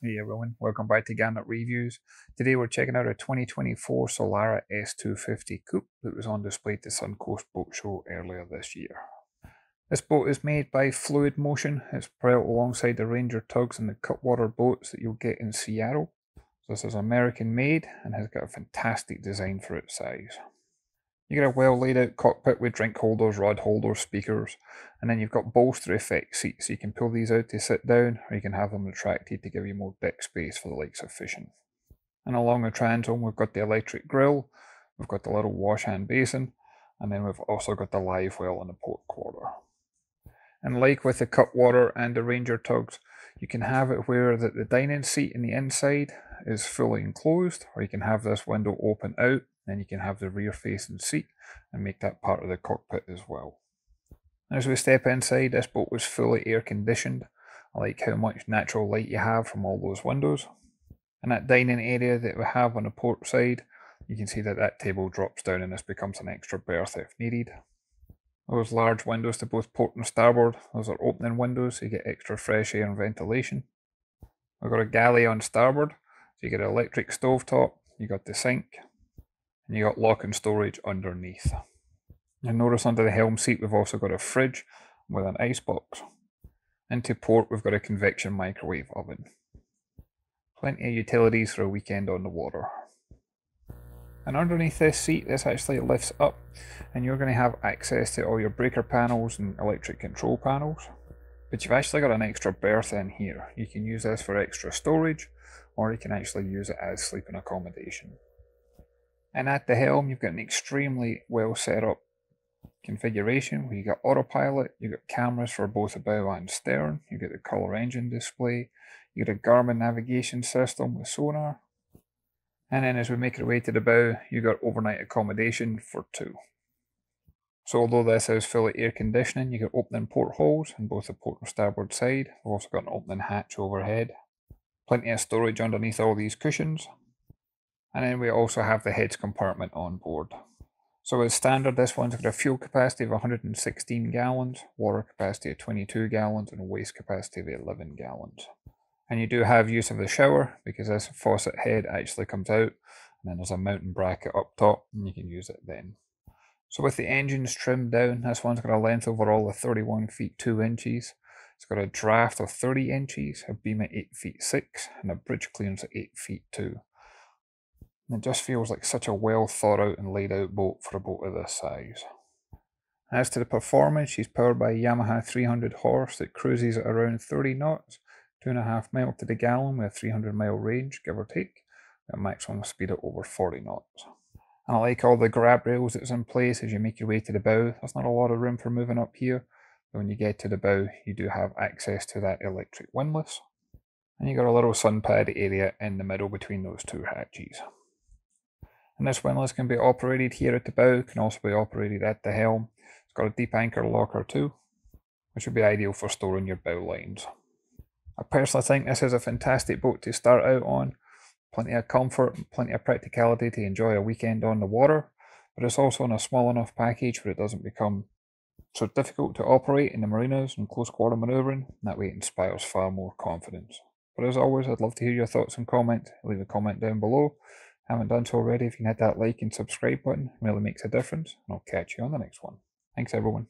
Hey everyone, welcome back to Garnock Reviews. Today we're checking out a 2024 Solara S-250 Coupe that was on display at the Suncoast Boat Show earlier this year. This boat is made by Fluid Motion. It's built alongside the Ranger Tugs and the Cutwater boats that you'll get in Seattle. This is American made and has got a fantastic design for its size. You get a well laid out cockpit with drink holders, rod holders, speakers, and then you've got bolster effect seats, so you can pull these out to sit down, or you can have them retracted to give you more deck space for the likes of fishing. And along the transom, we've got the electric grill, we've got the little wash hand basin, and then we've also got the live well in the port quarter. And like with the Cutwater and the Ranger Tugs, you can have it where the dining seat in the inside is fully enclosed, or you can have this window open out, then you can have the rear facing seat and make that part of the cockpit as well. As we step inside, this boat was fully air conditioned. I like how much natural light you have from all those windows. And that dining area that we have on the port side, you can see that that table drops down and this becomes an extra berth if needed. Those large windows to both port and starboard, those are opening windows so you get extra fresh air and ventilation. We've got a galley on starboard, so you get an electric stovetop, you got the sink, and you got lock and storage underneath. You'll notice under the helm seat we've also got a fridge with an icebox. Into port we've got a convection microwave oven. Plenty of utilities for a weekend on the water. And underneath this seat, this actually lifts up and you're going to have access to all your breaker panels and electric control panels. But you've actually got an extra berth in here. You can use this for extra storage, or you can actually use it as sleeping accommodation. And at the helm, you've got an extremely well set up configuration where you got autopilot, you got cameras for both the bow and stern, you get the color engine display, you get a Garmin navigation system with sonar. And then as we make our way to the bow, you got overnight accommodation for two. So although this is fully air conditioning, you got opening portholes on both the port and starboard side. We've also got an opening hatch overhead. Plenty of storage underneath all these cushions. And then we also have the heads compartment on board. So as standard, this one's got a fuel capacity of 116 gallons, water capacity of 22 gallons, and a waste capacity of 11 gallons. And you do have use of the shower because this faucet head actually comes out, and then there's a mounting bracket up top, and you can use it then. So with the engines trimmed down, this one's got a length overall of 31 feet 2 inches. It's got a draft of 30 inches, a beam at 8 feet 6, and a bridge clearance at 8 feet 2. And it just feels like such a well thought out and laid out boat for a boat of this size. As to the performance, she's powered by a Yamaha 300 horse that cruises at around 30 knots, 2.5 miles to the gallon with a 300-mile range, give or take, at a maximum speed of over 40 knots. And I like all the grab rails that's in place as you make your way to the bow. There's not a lot of room for moving up here, but when you get to the bow, you do have access to that electric windlass. And you got a little sun pad area in the middle between those two hatches. And this windlass can be operated here at the bow, can also be operated at the helm. It's got a deep anchor locker too, which would be ideal for storing your bow lines. I personally think this is a fantastic boat to start out on. Plenty of comfort and plenty of practicality to enjoy a weekend on the water, but it's also in a small enough package where it doesn't become so difficult to operate in the marinas and close quarter manoeuvring, and that way it inspires far more confidence. But as always, I'd love to hear your thoughts and comments. Leave a comment down below. Haven't done so already, if you can hit that like and subscribe button, it really makes a difference, and I'll catch you on the next one. Thanks everyone.